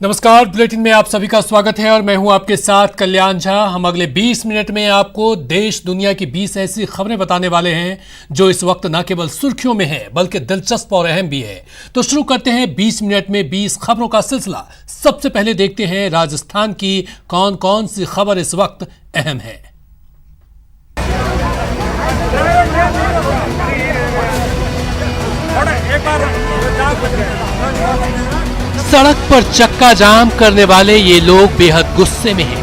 नमस्कार, बुलेटिन में आप सभी का स्वागत है और मैं हूं आपके साथ कल्याण झा। हम अगले 20 मिनट में आपको देश दुनिया की 20 ऐसी खबरें बताने वाले हैं जो इस वक्त न केवल सुर्खियों में है बल्कि दिलचस्प और अहम भी है। तो शुरू करते हैं 20 मिनट में 20 खबरों का सिलसिला। सबसे पहले देखते हैं राजस्थान की कौन कौन सी खबर इस वक्त अहम है। सड़क पर चक्का जाम करने वाले ये लोग बेहद गुस्से में हैं।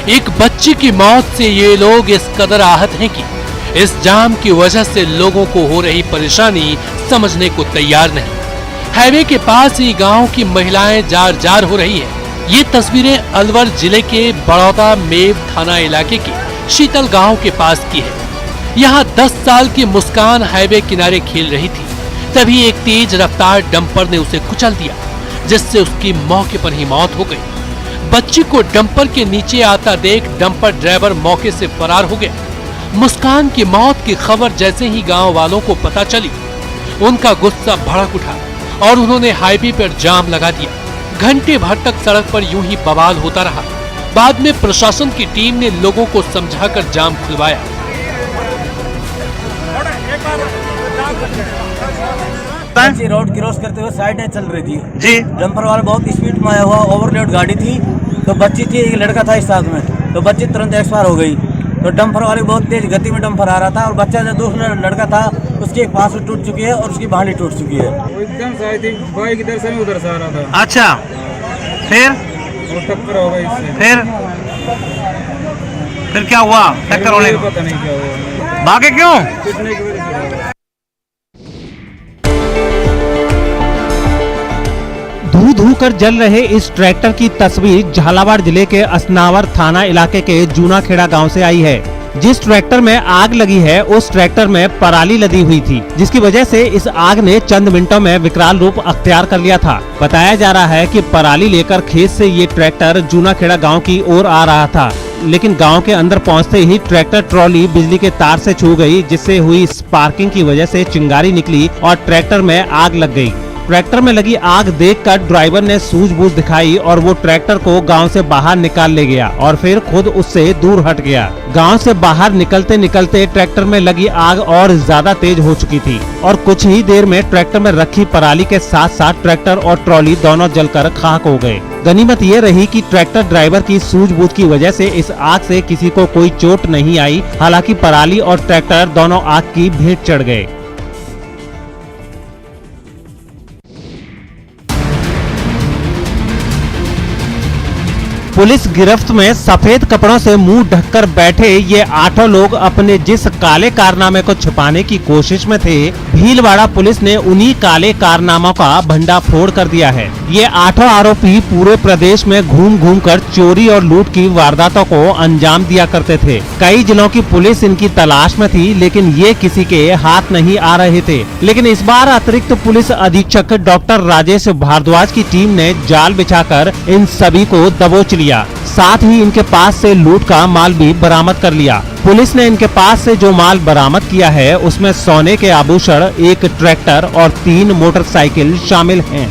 एक बच्ची की मौत से ये लोग इस कदर आहत हैं कि इस जाम की वजह से लोगों को हो रही परेशानी समझने को तैयार नहीं। हाईवे के पास ही गांव की महिलाएं जार जार हो रही हैं। ये तस्वीरें अलवर जिले के बड़ौदा मेव थाना इलाके के शीतल गांव के पास की है। यहाँ 10 साल की मुस्कान हाईवे किनारे खेल रही थी, तभी एक तेज रफ्तार डंपर ने उसे कुचल दिया, जिससे उसकी मौके पर ही मौत हो गई। बच्ची को डंपर के नीचे आता देख डंपर ड्राइवर मौके से फरार हो गया। मुस्कान की मौत की खबर जैसे ही गांव वालों को पता चली, उनका गुस्सा भड़क उठा और उन्होंने हाईवे पर जाम लगा दिया। घंटे भर तक सड़क पर यूं ही बवाल होता रहा। बाद में प्रशासन की टीम ने लोगों को समझाकर जाम खुलवाया। रोड क्रॉस करते हुए साइड में चल रही थी जी। डंपर वाला बहुत स्पीड में आया हुआ, ओवरलोड गाड़ी थी। तो बच्ची थी, एक लड़का था इस साथ में, तो बच्ची तुरंत एक्सपायर हो गई। तो डंपर वाले बहुत तेज गति में डंपर आ रहा था और बच्चा जो दूसरा लड़का था उसकी एक पास टूट चुकी है और उसकी बांडी टूट चुकी है। एकदम से आई थी बाइक, इधर से उधर से आ रहा था। अच्छा, फिर और टक्कर हो गई इससे। फिर क्या हुआ? टक्कर होने पता नहीं क्या हुआ, भागे क्यों? पिटने की वजह से। धू धू कर जल रहे इस ट्रैक्टर की तस्वीर झालावाड़ जिले के असनावर थाना इलाके के जूनाखेड़ा गांव से आई है। जिस ट्रैक्टर में आग लगी है उस ट्रैक्टर में पराली लदी हुई थी, जिसकी वजह से इस आग ने चंद मिनटों में विकराल रूप अख्तियार कर लिया था। बताया जा रहा है कि पराली लेकर खेत से ये ट्रैक्टर जूनाखेड़ा गांव की ओर आ रहा था, लेकिन गांव के अंदर पहुंचते ही ट्रैक्टर ट्रॉली बिजली के तार से छू गई, जिससे हुई स्पार्किंग की वजह से चिंगारी निकली और ट्रैक्टर में आग लग गई। ट्रैक्टर में लगी आग देखकर ड्राइवर ने सूझबूझ दिखाई और वो ट्रैक्टर को गांव से बाहर निकाल ले गया और फिर खुद उससे दूर हट गया। गांव से बाहर निकलते निकलते ट्रैक्टर में लगी आग और ज्यादा तेज हो चुकी थी और कुछ ही देर में ट्रैक्टर में रखी पराली के साथ साथ ट्रैक्टर और ट्रॉली दोनों जलकर खाक हो गए। गनीमत ये रही कि ट्रैक्टर ड्राइवर की सूझबूझ की वजह से इस आग से किसी को कोई चोट नहीं आई। हालांकि पराली और ट्रैक्टर दोनों आग की भेंट चढ़ गए। पुलिस गिरफ्त में सफेद कपड़ों से मुंह ढककर बैठे ये 8 लोग अपने जिस काले कारनामे को छुपाने की कोशिश में थे, भीलवाड़ा पुलिस ने उन्हीं काले कारनामों का भंडाफोड़ कर दिया है। ये 8 आरोपी पूरे प्रदेश में घूम घूम कर चोरी और लूट की वारदातों को अंजाम दिया करते थे। कई जिलों की पुलिस इनकी तलाश में थी, लेकिन ये किसी के हाथ नहीं आ रहे थे। लेकिन इस बार अतिरिक्त पुलिस अधीक्षक डॉक्टर राजेश भारद्वाज की टीम ने जाल बिछाकर इन सभी को दबोच लिया। साथ ही इनके पास से लूट का माल भी बरामद कर लिया। पुलिस ने इनके पास से जो माल बरामद किया है उसमें सोने के आभूषण, एक ट्रैक्टर और 3 मोटरसाइकिल शामिल हैं।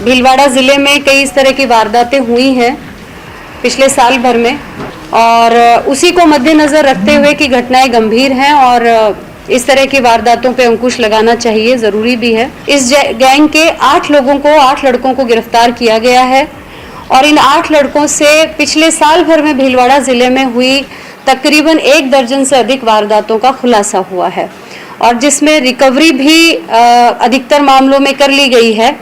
भीलवाड़ा जिले में कई इस तरह की वारदातें हुई हैं पिछले साल भर में, और उसी को मद्देनजर रखते हुए कि घटनाएं गंभीर हैं और इस तरह की वारदातों पे अंकुश लगाना चाहिए, जरूरी भी है। इस गैंग के 8 लड़कों को गिरफ्तार किया गया है और इन 8 लड़कों से पिछले साल भर में भीलवाड़ा जिले में हुई तकरीबन 1 दर्जन से अधिक वारदातों का खुलासा हुआ है और जिसमें रिकवरी भी अधिकतर मामलों में कर ली गई है।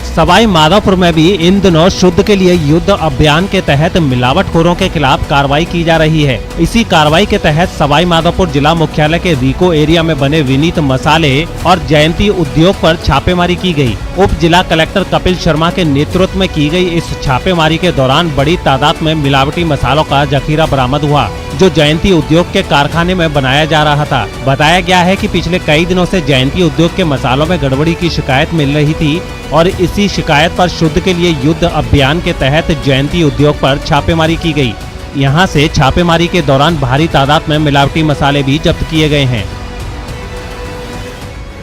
सवाई माधोपुर में भी इन दिनों शुद्ध के लिए युद्ध अभियान के तहत मिलावटखोरों के खिलाफ कार्रवाई की जा रही है। इसी कार्रवाई के तहत सवाई माधोपुर जिला मुख्यालय के रीको एरिया में बने विनीत मसाले और जयंती उद्योग पर छापेमारी की गई। उप जिला कलेक्टर कपिल शर्मा के नेतृत्व में की गई इस छापेमारी के दौरान बड़ी तादाद में मिलावटी मसालों का जखीरा बरामद हुआ, जो जयंती उद्योग के कारखाने में बनाया जा रहा था। बताया गया है कि पिछले कई दिनों से जयंती उद्योग के मसालों में गड़बड़ी की शिकायत मिल रही थी और इसी शिकायत पर शुद्ध के लिए युद्ध अभियान के तहत जयंती उद्योग पर छापेमारी की गई। यहाँ से छापेमारी के दौरान भारी तादाद में मिलावटी मसाले भी जब्त किए गए हैं।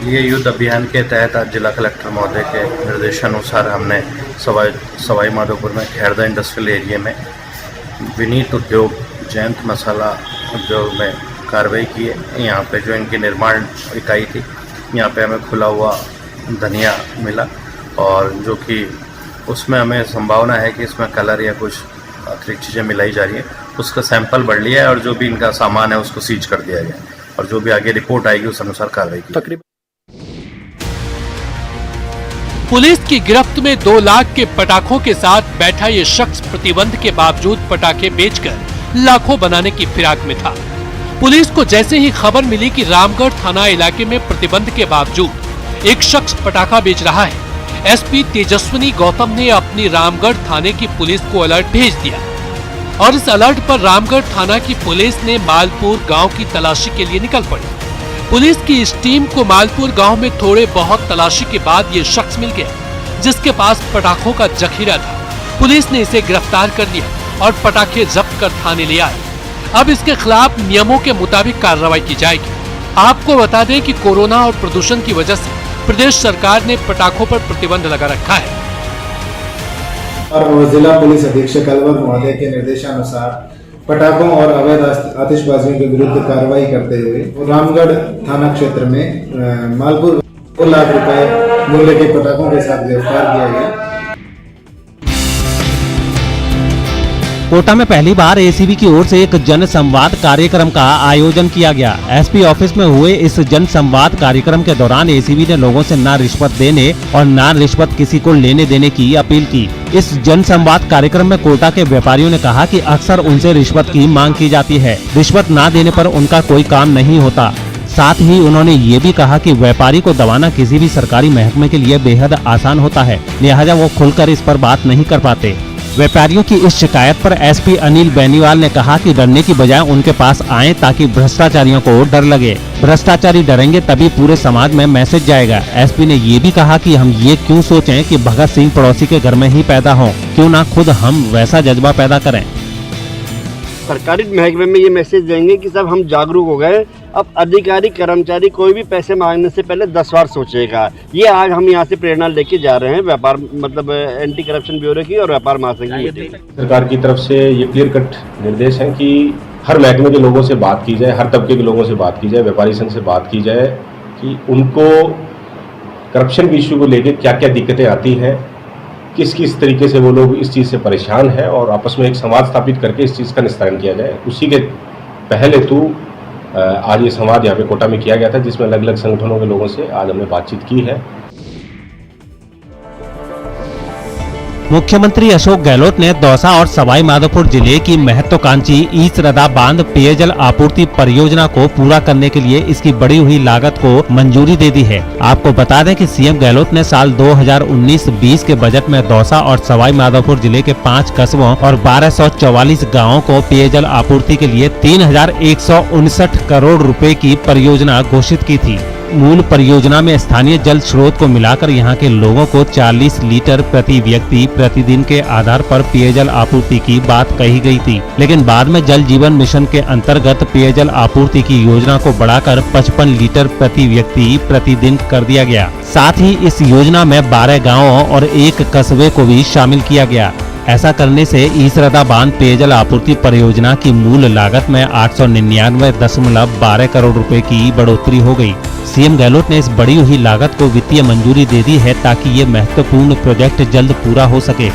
ये युद्ध अभियान के तहत आज जिला कलेक्टर महोदय के निर्देशानुसार हमने सवाई माधोपुर में खैरदा इंडस्ट्रियल एरिया में विनीत उद्योग जयंत मसाला उद्योग में कार्रवाई की है। यहाँ पे जो इनकी निर्माण इकाई थी, यहाँ पे हमें खुला हुआ धनिया मिला और जो कि उसमें हमें संभावना है कि इसमें कलर या कुछ अतिरिक्त चीज़ें मिलाई जा रही है। उसका सैंपल बढ़ लिया है और जो भी इनका सामान है उसको सीज कर दिया गया और जो भी आगे रिपोर्ट आएगी उस अनुसार कार्रवाई की। पुलिस की गिरफ्त में 2 लाख के पटाखों के साथ बैठा ये शख्स प्रतिबंध के बावजूद पटाखे बेचकर लाखों बनाने की फिराक में था। पुलिस को जैसे ही खबर मिली कि रामगढ़ थाना इलाके में प्रतिबंध के बावजूद एक शख्स पटाखा बेच रहा है, एसपी तेजस्विनी गौतम ने अपनी रामगढ़ थाने की पुलिस को अलर्ट भेज दिया और इस अलर्ट पर रामगढ़ थाना की पुलिस ने मालपुर गांव की तलाशी के लिए निकल पड़ी। पुलिस की इस टीम को मालपुर गांव में थोड़े बहुत तलाशी के बाद ये शख्स मिल गया, जिसके पास पटाखों का जखीरा था। पुलिस ने इसे गिरफ्तार कर लिया और पटाखे जब्त कर थाने ले आए। अब इसके खिलाफ नियमों के मुताबिक कार्रवाई की जाएगी। आपको बता दें कि कोरोना और प्रदूषण की वजह से प्रदेश सरकार ने पटाखों पर प्रतिबंध लगा रखा है। और जिला पुलिस अधीक्षक अलवर महोदय के निर्देशानुसार पटाखों और अवैध आतिशबाजियों के विरुद्ध कार्रवाई करते हुए रामगढ़ थाना क्षेत्र में मालपुर 2 लाख रुपए मूल्य के पटाखों के साथ गिरफ्तार किया गया। कोटा में पहली बार एसीबी की ओर से एक जन संवाद कार्यक्रम का आयोजन किया गया। एसपी ऑफिस में हुए इस जन संवाद कार्यक्रम के दौरान एसीबी ने लोगों से ना रिश्वत देने और ना रिश्वत किसी को लेने देने की अपील की। इस जन संवाद कार्यक्रम में कोटा के व्यापारियों ने कहा कि अक्सर उनसे रिश्वत की मांग की जाती है, रिश्वत ना देने पर उनका कोई काम नहीं होता। साथ ही उन्होंने ये भी कहा कि व्यापारी को दबाना किसी भी सरकारी महकमे के लिए बेहद आसान होता है, लिहाजा वो खुलकर इस पर बात नहीं कर पाते। व्यापारियों की इस शिकायत पर एसपी अनिल बेनीवाल ने कहा कि डरने की बजाय उनके पास आएं ताकि भ्रष्टाचारियों को डर लगे। भ्रष्टाचारी डरेंगे तभी पूरे समाज में मैसेज जाएगा। एसपी ने ये भी कहा कि हम ये क्यों सोचें कि भगत सिंह पड़ोसी के घर में ही पैदा हों, क्यों ना खुद हम वैसा जज्बा पैदा करें। सरकारी महकमे में ये मैसेज देंगे कि सब हम जागरूक हो गए, अब अधिकारी कर्मचारी कोई भी पैसे मांगने से पहले 10 बार सोचेगा। ये आज हम यहाँ से प्रेरणा लेके जा रहे हैं व्यापार मतलब एंटी करप्शन ब्यूरो की और व्यापार महासंघ की मीटिंग। सरकार की तरफ से ये क्लियर कट निर्देश है कि हर महकमे के लोगों से बात की जाए, हर तबके के लोगों से बात की जाए, व्यापारी संघ से बात की जाए कि उनको करप्शन के इश्यू को लेकर क्या क्या दिक्कतें आती हैं, किस तरीके से वो लोग इस चीज़ से परेशान हैं और आपस में एक संवाद स्थापित करके इस चीज़ का निस्तारण किया जाए। उसी के पहले तो आज ये संवाद यहाँ पे कोटा में किया गया था, जिसमें अलग अलग संगठनों के लोगों से आज हमने बातचीत की है। मुख्यमंत्री अशोक गहलोत ने दौसा और सवाई माधोपुर जिले की महत्वाकांक्षी ईसरदा बांध पेयजल आपूर्ति परियोजना को पूरा करने के लिए इसकी बढ़ी हुई लागत को मंजूरी दे दी है। आपको बता दें कि सीएम गहलोत ने साल 2019-20 के बजट में दौसा और सवाई माधोपुर जिले के 5 कस्बों और 1244 गाँवों को पेयजल आपूर्ति के लिए 3159 करोड़ रुपए की परियोजना घोषित की थी। मूल परियोजना में स्थानीय जल स्रोत को मिलाकर यहाँ के लोगों को 40 लीटर प्रति व्यक्ति प्रतिदिन के आधार पर पेयजल आपूर्ति की बात कही गई थी, लेकिन बाद में जल जीवन मिशन के अंतर्गत पेयजल आपूर्ति की योजना को बढ़ाकर 55 लीटर प्रति व्यक्ति प्रतिदिन कर दिया गया। साथ ही इस योजना में 12 गाँवों और 1 कस्बे को भी शामिल किया गया। ऐसा करने से ईसरदा बांध पेयजल आपूर्ति परियोजना की मूल लागत में 899.12 करोड़ रुपए की बढ़ोतरी हो गई। सीएम गहलोत ने इस बढ़ी हुई लागत को वित्तीय मंजूरी दे दी है ताकि ये महत्वपूर्ण प्रोजेक्ट जल्द पूरा हो सके।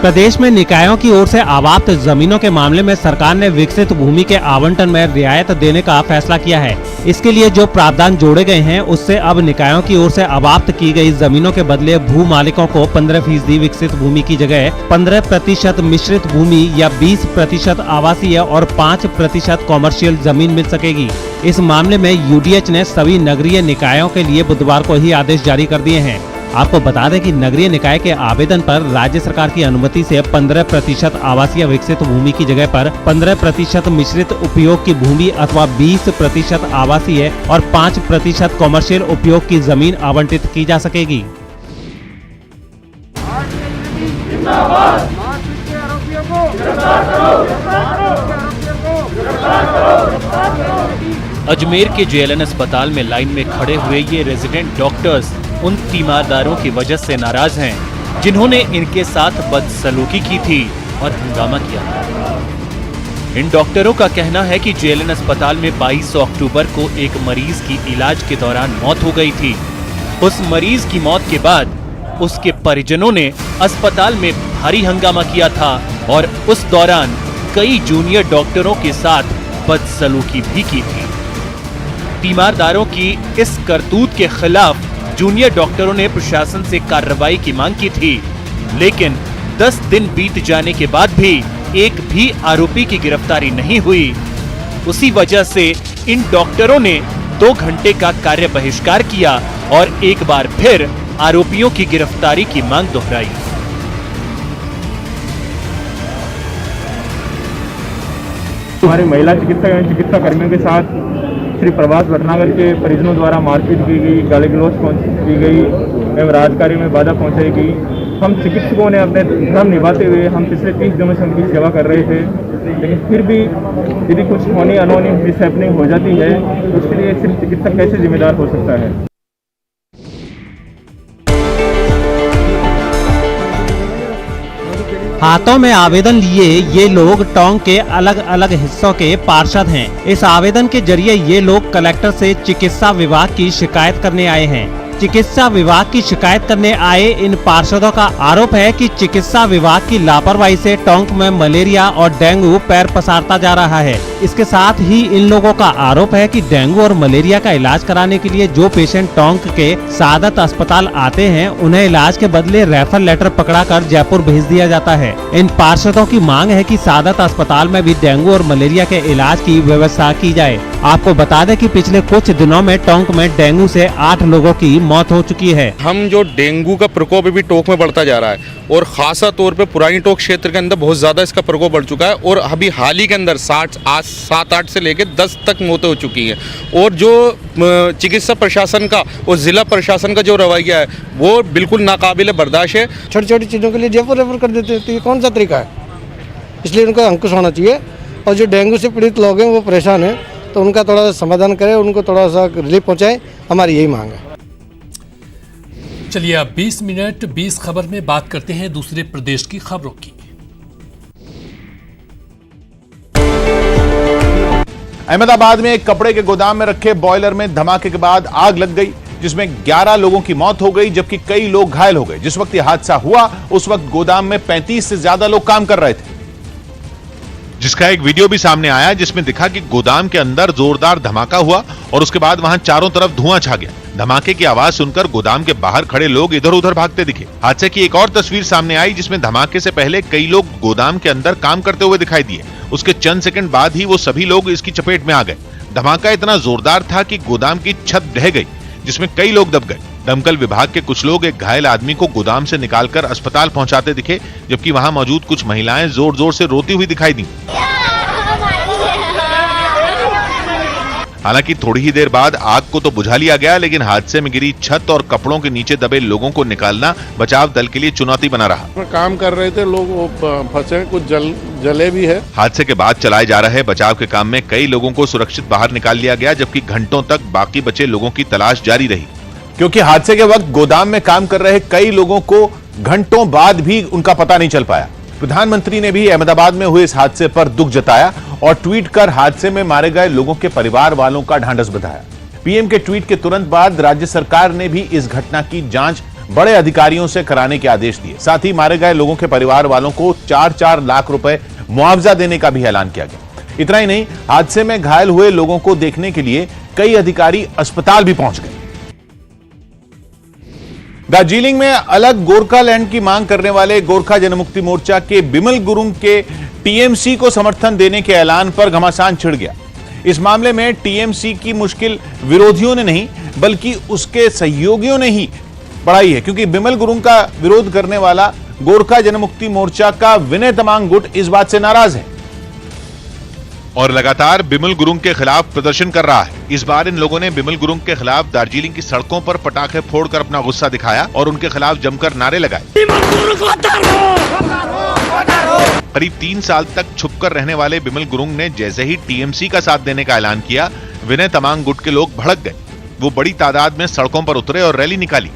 प्रदेश में निकायों की ओर से आवाप्त जमीनों के मामले में सरकार ने विकसित भूमि के आवंटन में रियायत देने का फैसला किया है। इसके लिए जो प्रावधान जोड़े गए हैं उससे अब निकायों की ओर से आवाप्त की गई जमीनों के बदले भू मालिकों को 15% विकसित भूमि की जगह 15% मिश्रित भूमि या 20% आवासीय और 5% कॉमर्शियल जमीन मिल सकेगी। इस मामले में यूडीएच ने सभी नगरीय निकायों के लिए बुधवार को ही आदेश जारी कर दिए हैं। आपको बता दें कि नगरीय निकाय के आवेदन पर राज्य सरकार की अनुमति से 15% आवासीय विकसित भूमि की जगह पर 15% मिश्रित उपयोग की भूमि अथवा 20% आवासीय और 5% कॉमर्शियल उपयोग की जमीन आवंटित की जा सकेगी। अजमेर के जेएलएन अस्पताल में लाइन में खड़े हुए ये रेजिडेंट डॉक्टर्स उन तीमारदारों की वजह से नाराज हैं जिन्होंने इनके साथ बदसलूकी की थी और हंगामा किया था। इन डॉक्टरों का कहना है कि जेएलएन अस्पताल में 22 अक्टूबर को एक मरीज की इलाज के दौरान मौत हो गई थी। उस मरीज की मौत के बाद उसके परिजनों ने अस्पताल में भारी हंगामा किया था और उस दौरान कई जूनियर डॉक्टरों के साथ बदसलूकी भी की थी। तीमारदारों की इस करतूत के खिलाफ जूनियर डॉक्टरों ने प्रशासन से कार्रवाई की मांग की थी, लेकिन 10 दिन बीत जाने के बाद भी एक भी आरोपी की गिरफ्तारी नहीं हुई। उसी वजह से इन डॉक्टरों ने 2 घंटे का कार्य बहिष्कार किया और एक बार फिर आरोपियों की गिरफ्तारी की मांग दोहराई। हमारे महिला चिकित्सक एवं चिकित्सा कर्मियों के साथ श्री प्रभास भटनागर के परिजनों द्वारा मारपीट की गई, गाली गलौज की गई एवं राजकार्य में बाधा पहुंचाई गई। हम चिकित्सकों ने अपने धर्म निभाते हुए हम पिछले 30 दिनों से उनकी सेवा कर रहे थे, लेकिन फिर भी यदि कुछ होनी अनहोनी मिसहैपनिंग हो जाती है तो उसके लिए सिर्फ चिकित्सक कैसे जिम्मेदार हो सकता है। हाथों में आवेदन लिए ये लोग टोंक के अलग अलग हिस्सों के पार्षद हैं। इस आवेदन के जरिए ये लोग कलेक्टर से चिकित्सा विभाग की शिकायत करने आए हैं। चिकित्सा विभाग की शिकायत करने आए इन पार्षदों का आरोप है कि चिकित्सा विभाग की लापरवाही से टोंक में मलेरिया और डेंगू पैर पसारता जा रहा है। इसके साथ ही इन लोगों का आरोप है कि डेंगू और मलेरिया का इलाज कराने के लिए जो पेशेंट टोंक के सादत अस्पताल आते हैं उन्हें इलाज के बदले रेफर लेटर पकड़ाकर जयपुर भेज दिया जाता है। इन पार्षदों की मांग है कि सादत अस्पताल में भी डेंगू और मलेरिया के इलाज की व्यवस्था की जाए। आपको बता दें कि पिछले कुछ दिनों में टोंक में डेंगू से 8 लोगों की मौत हो चुकी है। हम जो डेंगू का प्रकोप भी टोंक में बढ़ता जा रहा है और खासा तौर पे पुरानी टोंक क्षेत्र के अंदर बहुत ज्यादा इसका प्रकोप बढ़ चुका है और अभी हाल ही के अंदर 7-8 से लेकर 10 तक मौतें हो चुकी हैं। और जो चिकित्सा प्रशासन का और जिला प्रशासन का जो रवैया है वो बिल्कुल नाकाबिले बर्दाश्त है। छोटी छोटी चीज़ों के लिए जयपुर रेफर कर देते हैं, तो ये कौन सा तरीका है? इसलिए उनका अंकुश होना चाहिए और जो डेंगू से पीड़ित लोग हैं वो परेशान हैं तो उनका थोड़ा सा समाधान करें, उनको थोड़ा सा रिलीफ पहुँचाए, हमारी यही मांग है। चलिए अब 20 मिनट 20 खबर में बात करते हैं दूसरे प्रदेश की खबरों की। अहमदाबाद में एक कपड़े के गोदाम में रखे बॉयलर में धमाके के बाद आग लग गई, जिसमें 11 लोगों की मौत हो गई जबकि कई लोग घायल हो गए। जिस वक्त यह हादसा हुआ उस वक्त गोदाम में 35 से ज्यादा लोग काम कर रहे थे, जिसका एक वीडियो भी सामने आया जिसमें दिखा कि गोदाम के अंदर जोरदार धमाका हुआ और उसके बाद वहां चारों तरफ धुआं छा गया। धमाके की आवाज सुनकर गोदाम के बाहर खड़े लोग इधर उधर भागते दिखे। हादसे की एक और तस्वीर सामने आई जिसमें धमाके से पहले कई लोग गोदाम के अंदर काम करते हुए दिखाई दिए। उसके चंद सेकंड बाद ही वो सभी लोग इसकी चपेट में आ गए। धमाका इतना जोरदार था कि गोदाम की छत ढह गई, जिसमें कई लोग दब गए। दमकल विभाग के कुछ लोग एक घायल आदमी को गोदाम से निकालकर अस्पताल पहुंचाते दिखे, जबकि वहां मौजूद कुछ महिलाएं जोर जोर से रोती हुई दिखाई दी। हालांकि थोड़ी ही देर बाद आग को तो बुझा लिया गया, लेकिन हादसे में गिरी छत और कपड़ों के नीचे दबे लोगों को निकालना बचाव दल के लिए चुनौती बना रहा। काम कर रहे थे लोग, फंसे, कुछ जले भी है। हादसे के बाद चलाए जा रहे बचाव के काम में कई लोगों को सुरक्षित बाहर निकाल लिया गया, जबकि घंटों तक बाकी बचे लोगों की तलाश जारी रही, क्योंकि हादसे के वक्त गोदाम में काम कर रहे कई लोगों को घंटों बाद भी उनका पता नहीं चल पाया। प्रधानमंत्री ने भी अहमदाबाद में हुए इस हादसे पर दुख जताया और ट्वीट कर हादसे में मारे गए लोगों के परिवार वालों का ढांढस बंधाया। पीएम के ट्वीट के तुरंत बाद राज्य सरकार ने भी इस घटना की जांच बड़े अधिकारियों से कराने के आदेश दिए। साथ ही मारे गए लोगों के परिवार वालों को 4-4 लाख रुपए मुआवजा देने का भी ऐलान किया गया। इतना ही नहीं, हादसे में घायल हुए लोगों को देखने के लिए कई अधिकारी अस्पताल भी पहुंच गए। दार्जिलिंग में अलग गोरखालैंड की मांग करने वाले गोरखा जनमुक्ति मोर्चा के बिमल गुरुंग के टीएमसी को समर्थन देने के ऐलान पर घमासान छिड़ गया। इस मामले में टीएमसी की मुश्किल विरोधियों ने नहीं बल्कि उसके सहयोगियों ने ही बढ़ाई है, क्योंकि बिमल गुरुंग का विरोध करने वाला गोरखा जनमुक्ति मोर्चा का विनय तमांग गुट इस बात से नाराज है। और लगातार बिमल गुरुंग के खिलाफ प्रदर्शन कर रहा है। इस बार इन लोगों ने बिमल गुरुंग के खिलाफ दार्जिलिंग की सड़कों पर पटाखे फोड़कर अपना गुस्सा दिखाया और उनके खिलाफ जमकर नारे लगाए। करीब 3 साल तक छुपकर रहने वाले बिमल गुरुंग ने जैसे ही टीएमसी का साथ देने का ऐलान किया, विनय तमांग गुट के लोग भड़क गए। वो बड़ी तादाद में सड़कों पर उतरे और रैली निकाली।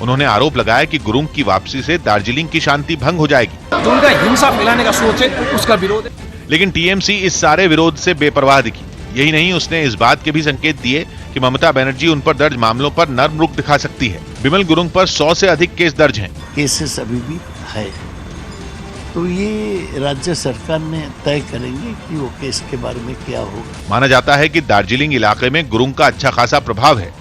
उन्होंने आरोप लगाया कि गुरुंग की वापसी से दार्जिलिंग की शांति भंग हो जाएगी। तो उनका हिंसा फैलाने का सोच है, उसका विरोध है। लेकिन टीएमसी इस सारे विरोध से बेपरवाह दिखी। यही नहीं, उसने इस बात के भी संकेत दिए कि ममता बनर्जी उन पर दर्ज मामलों पर नर्म रुख दिखा सकती है। बिमल गुरुंग पर 100 से अधिक केस दर्ज हैं। केसेस अभी भी है, तो ये राज्य सरकार ने तय करेंगे कि वो केस के बारे में क्या होगा। माना जाता है कि दार्जिलिंग इलाके में गुरुंग का अच्छा खासा प्रभाव है।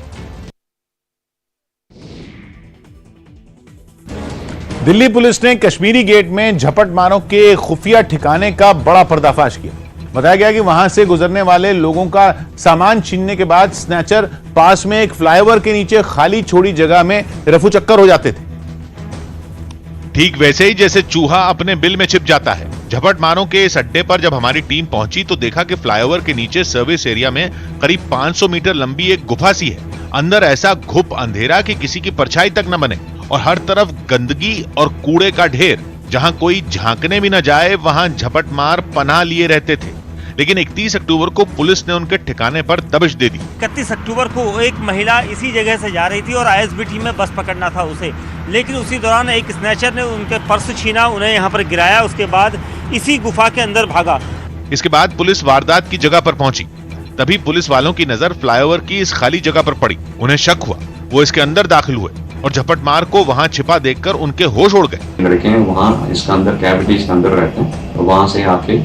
दिल्ली पुलिस ने कश्मीरी गेट में झपटमारों के खुफिया ठिकाने का बड़ा पर्दाफाश किया। बताया गया कि वहां से गुजरने वाले लोगों का सामान छीनने के बाद स्नैचर पास में एक फ्लाईओवर के नीचे खाली छोड़ी जगह में रफू चक्कर हो जाते थे, ठीक वैसे ही जैसे चूहा अपने बिल में छिप जाता है। झपटमारों के इस अड्डे पर जब हमारी टीम पहुंची तो देखा कि फ्लाईओवर के नीचे सर्विस एरिया में करीब 500 मीटर लंबी एक गुफा सी है। अंदर ऐसा घुप अंधेरा कि किसी की परछाई तक न बने और हर तरफ गंदगी और कूड़े का ढेर। जहां कोई झांकने भी न जाए वहां झपटमार पनाह लिए रहते थे। लेकिन 31 अक्टूबर को पुलिस ने उनके ठिकाने पर दबिश दे दी। 31 अक्टूबर को एक महिला इसी जगह से जा रही थी और आईएसबी टीम में बस पकड़ना था उसे, लेकिन उसी दौरान एक स्नैचर ने उनके पर्स छीना, उन्हें यहाँ पर गिराया, उसके बाद इसी गुफा के अंदर भागा। इसके बाद पुलिस वारदात की जगह पर पहुंची। तभी पुलिस वालों की नजर फ्लाईओवर की इस खाली जगह पर पड़ी। उन्हें शक हुआ, वो इसके अंदर दाखिल हुए और झपटमार को वहां छिपा देखकर उनके होश उड़ गए। लड़के वहाँ इसके अंदर कैविटी इसके अंदर रहते हैं, तो वहां से आके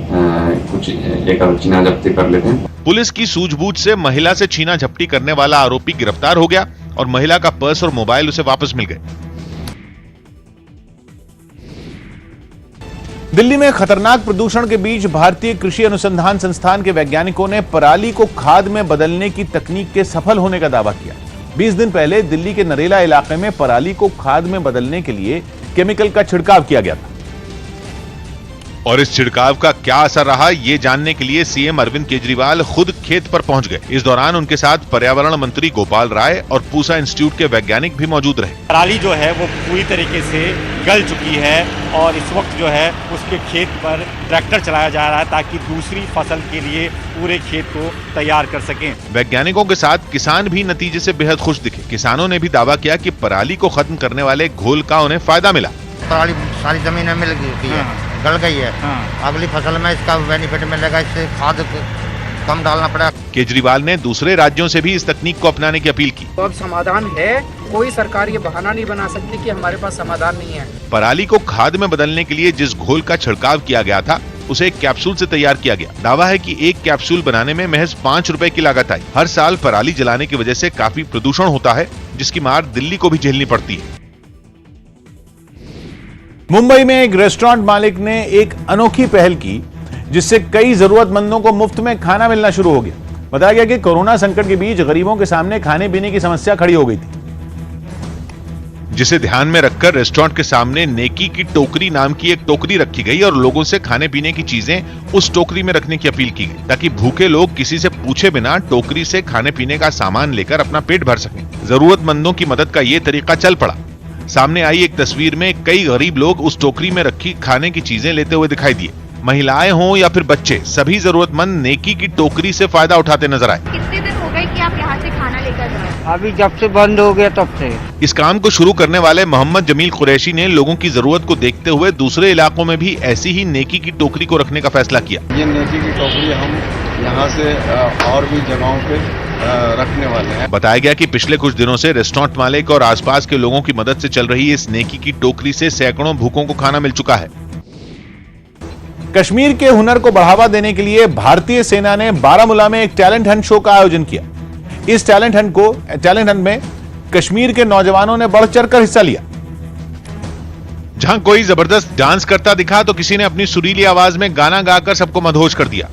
कुछ एक छीना झपटी कर लेते हैं। पुलिस की सूझबूझ से महिला से छीना झपटी करने वाला आरोपी गिरफ्तार हो गया और महिला का पर्स और मोबाइल उसे वापस मिल गए। दिल्ली में खतरनाक प्रदूषण के बीच भारतीय कृषि अनुसंधान संस्थान के वैज्ञानिकों ने पराली को खाद में बदलने की तकनीक के सफल होने का दावा किया। 20 दिन पहले दिल्ली के नरेला इलाके में पराली को खाद में बदलने के लिए केमिकल का छिड़काव किया गया था और इस छिड़काव का क्या असर रहा, ये जानने के लिए सीएम अरविंद केजरीवाल खुद खेत पर पहुंच गए। इस दौरान उनके साथ पर्यावरण मंत्री गोपाल राय और पूसा इंस्टीट्यूट के वैज्ञानिक भी मौजूद रहे। पराली जो है वो पूरी तरीके से गल चुकी है और इस वक्त जो है उसके खेत पर ट्रैक्टर चलाया जा रहा है ताकि दूसरी फसल के लिए पूरे खेत को तैयार कर सकें। वैज्ञानिकों के साथ किसान भी नतीजे से बेहद खुश दिखे। किसानों ने भी दावा किया कि पराली को खत्म करने वाले घोल का उन्हें फायदा मिला। पराली सारी जमीन में मिल गई है, गल गई है। अगली फसल में इसका बेनिफिट मिलेगा, इससे खाद कम डालना पड़ेगा। केजरीवाल ने दूसरे राज्यों से भी इस तकनीक को अपनाने की अपील की। तो अब समाधान है, कोई सरकार ये बहाना नहीं बना सकती कि हमारे पास समाधान नहीं है। पराली को खाद में बदलने के लिए जिस घोल का छिड़काव किया गया था उसे एक कैप्सूल से तैयार किया गया। दावा है कि एक कैप्सूल बनाने में महज 5 रुपए की लागत आई। हर साल पराली जलाने की वजह से काफी प्रदूषण होता है, जिसकी मार दिल्ली को भी झेलनी पड़ती है। मुंबई में एक रेस्टोरेंट मालिक ने एक अनोखी पहल की, जिससे कई जरूरतमंदों को मुफ्त में खाना मिलना शुरू हो गया। बताया गया कि कोरोना संकट के बीच गरीबों के सामने खाने पीने की समस्या खड़ी हो गई थी, जिसे ध्यान में रखकर रेस्टोरेंट के सामने नेकी की टोकरी नाम की एक टोकरी रखी गई और लोगों से खाने पीने की चीजें उस टोकरी में रखने की अपील की गई, ताकि भूखे लोग किसी से पूछे बिना टोकरी से खाने पीने का सामान लेकर अपना पेट भर सकें। जरूरतमंदों की मदद का ये तरीका चल पड़ा। सामने आई एक तस्वीर में कई गरीब लोग उस टोकरी में रखी खाने की चीजें लेते हुए दिखाई दिए। महिलाएं हों या फिर बच्चे, सभी जरूरतमंद नेकी की टोकरी से फायदा उठाते नजर आए। कितने दिन हो गए कि आप यहाँ से खाना लेकर जा रहे हैं? अभी जब से बंद हो गया तब से। इस काम को शुरू करने वाले मोहम्मद जमील कुरैशी ने लोगों की जरूरत को देखते हुए दूसरे इलाकों में भी ऐसी ही नेकी की टोकरी को रखने का फैसला किया। ये नेकी की टोकरी हम यहाँ से और भी जगहों पे रखने वाले हैं। बताया गया कि पिछले कुछ दिनों से रेस्टोरेंट मालिक और आसपास के लोगों की मदद से चल रही इस नेकी की टोकरी से सैकड़ों भूखों को खाना मिल चुका है। कश्मीर के हुनर को बढ़ावा देने के लिए भारतीय सेना ने बारामूला में एक टैलेंट हंट शो का आयोजन किया। इस टैलेंट हंट में कश्मीर के नौजवानों ने बढ़ चढ़कर हिस्सा लिया। जहां कोई जबरदस्त डांस करता दिखा तो किसी ने अपनी सुरीली आवाज में गाना गाकर सबको मदहोश कर दिया।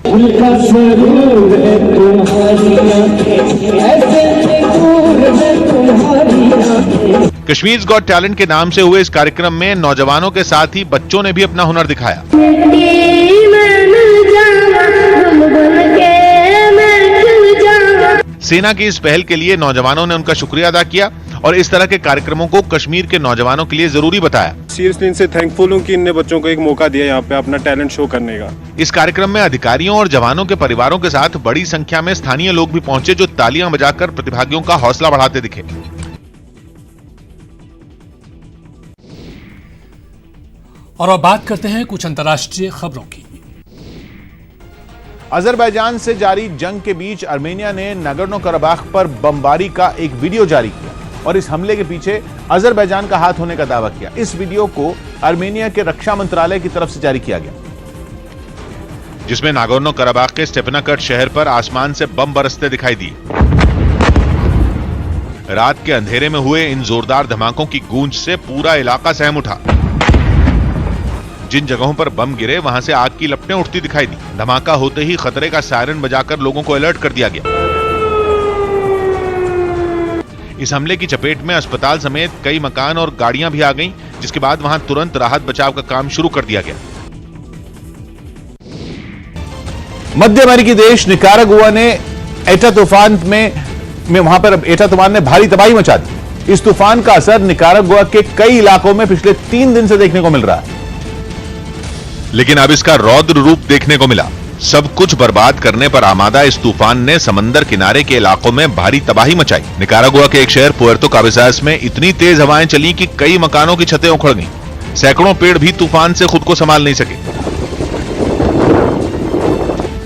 कश्मीर गॉट टैलेंट के नाम से हुए इस कार्यक्रम में नौजवानों के साथ ही बच्चों ने भी अपना हुनर दिखाया। सेना की इस पहल के लिए नौजवानों ने उनका शुक्रिया अदा किया और इस तरह के कार्यक्रमों को कश्मीर के नौजवानों के लिए जरूरी बताया। सीरियसली इनसे थैंकफुल हूं कि इनने बच्चों को एक मौका दिया यहाँ पे अपना टैलेंट शो करने का। इस कार्यक्रम में अधिकारियों और जवानों के परिवारों के साथ बड़ी संख्या में स्थानीय लोग भी पहुंचे, जो तालियां बजाकर प्रतिभागियों का हौसला बढ़ाते दिखे। और अब बात करते हैं कुछ अंतर्राष्ट्रीय खबरों की। अजरबैजान से जारी जंग के बीच आर्मेनिया ने नगोर्नो कराबाख पर बमबारी का एक वीडियो जारी किया और इस हमले के पीछे अजरबैजान का हाथ होने का दावा किया। इस वीडियो को आर्मेनिया के रक्षा मंत्रालय की तरफ से जारी किया गया, जिसमें नागोर्नो कराबाख के स्टेपनाकर्ट शहर पर आसमान से बम बरसते दिखाई दिए। रात के अंधेरे में हुए इन जोरदार धमाकों की गूंज से पूरा इलाका सहम उठा। जिन जगहों पर बम गिरे वहां से आग की लपटें उठती दिखाई दी। धमाका होते ही खतरे का सायरन बजाकर लोगों को अलर्ट कर दिया गया। इस हमले की चपेट में अस्पताल समेत कई मकान और गाड़ियां भी आ गईं, जिसके बाद वहां तुरंत राहत बचाव का काम शुरू कर दिया गया। मध्य अमेरिकी देश निकारागुआ ने एटा तूफान में वहां पर एटा तूफान ने भारी तबाही मचा दी। इस तूफान का असर निकारागुआ के कई इलाकों में पिछले 3 दिन से देखने को मिल रहा है, लेकिन अब इसका रौद्र रूप देखने को मिला। सब कुछ बर्बाद करने पर आमादा इस तूफान ने समंदर किनारे के इलाकों में भारी तबाही मचाई। निकारागुआ के एक शहर पुएर्तो काबेसास में इतनी तेज हवाएं चली कि कई मकानों की छतें उखड़ गईं। सैकड़ों पेड़ भी तूफान से खुद को संभाल नहीं सके।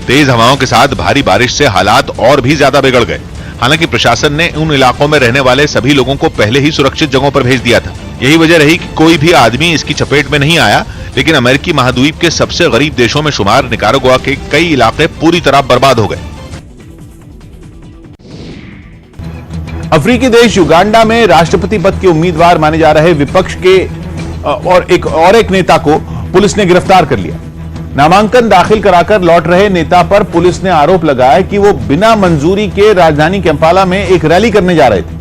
तेज हवाओं के साथ भारी बारिश से हालात और भी ज्यादा बिगड़ गए। हालांकि प्रशासन ने उन इलाकों में रहने वाले सभी लोगों को पहले ही सुरक्षित जगहों पर भेज दिया था। यही वजह रही कि कोई भी आदमी इसकी चपेट में नहीं आया, लेकिन अमेरिकी महाद्वीप के सबसे गरीब देशों में शुमार निकारागुआ के कई इलाके पूरी तरह बर्बाद हो गए। अफ्रीकी देश युगांडा में राष्ट्रपति पद के उम्मीदवार माने जा रहे विपक्ष के और एक नेता को पुलिस ने गिरफ्तार कर लिया। नामांकन दाखिल कराकर लौट रहे नेता पर पुलिस ने आरोप लगाया कि वो बिना मंजूरी के राजधानी कंपाला में एक रैली करने जा रहे थे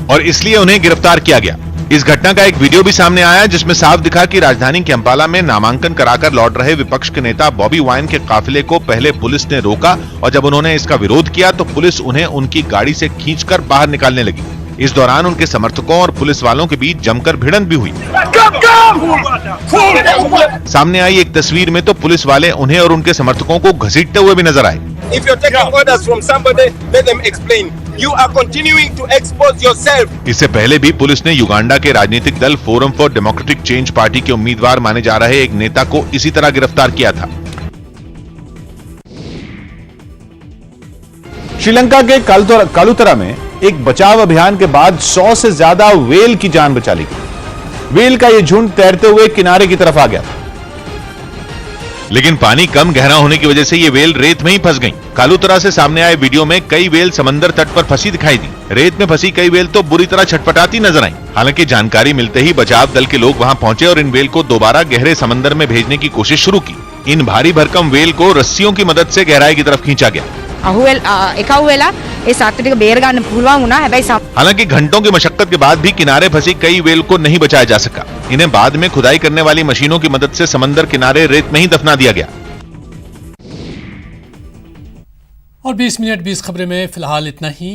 और इसलिए उन्हें गिरफ्तार किया गया। इस घटना का एक वीडियो भी सामने आया, जिसमें साफ दिखा कि राजधानी कंपाला में नामांकन कराकर लौट रहे विपक्ष के नेता बॉबी वाइन के काफिले को पहले पुलिस ने रोका और जब उन्होंने इसका विरोध किया तो पुलिस उन्हें उनकी गाड़ी से खींचकर बाहर निकालने लगी। इस दौरान उनके समर्थकों और पुलिस वालों के बीच जमकर भिड़ंत भी हुई। सामने आई एक तस्वीर में तो पुलिस वाले उन्हें और उनके समर्थकों को घसीटते हुए भी नजर आए। If you're taking orders from somebody, let them explain. You are continuing to expose yourself. इससे पहले भी पुलिस ने युगांडा के राजनीतिक दल forum for democratic change party के उम्मीदवार माने जा रहे एक नेता को इसी तरह गिरफ्तार किया था। श्रीलंका के कालुतरा में एक बचाव अभियान के बाद 100 से ज्यादा व्हेल की जान बचा ली गई। व्हेल का यह झुंड तैरते हुए किनारे की तरफ आ गया, लेकिन पानी कम गहरा होने की वजह से ये व्हेल रेत में ही फंस गईं। कालुतरा से सामने आए वीडियो में कई व्हेल समंदर तट पर फंसी दिखाई दी। रेत में फंसी कई व्हेल तो बुरी तरह छटपटाती नजर आई। हालांकि जानकारी मिलते ही बचाव दल के लोग वहां पहुंचे और इन व्हेल को दोबारा गहरे समंदर में भेजने की कोशिश शुरू की। इन भारी भरकम व्हेल को रस्सियों की मदद से गहराई की तरफ खींचा गया। हालांकि घंटों की मशक्कत के बाद भी किनारे फंसी कई व्हेल को नहीं बचाया जा सका। इन्हें बाद में खुदाई करने वाली मशीनों की मदद से समंदर किनारे रेत में ही दफना दिया गया। और 20 मिनट 20 खबरें में फिलहाल इतना ही।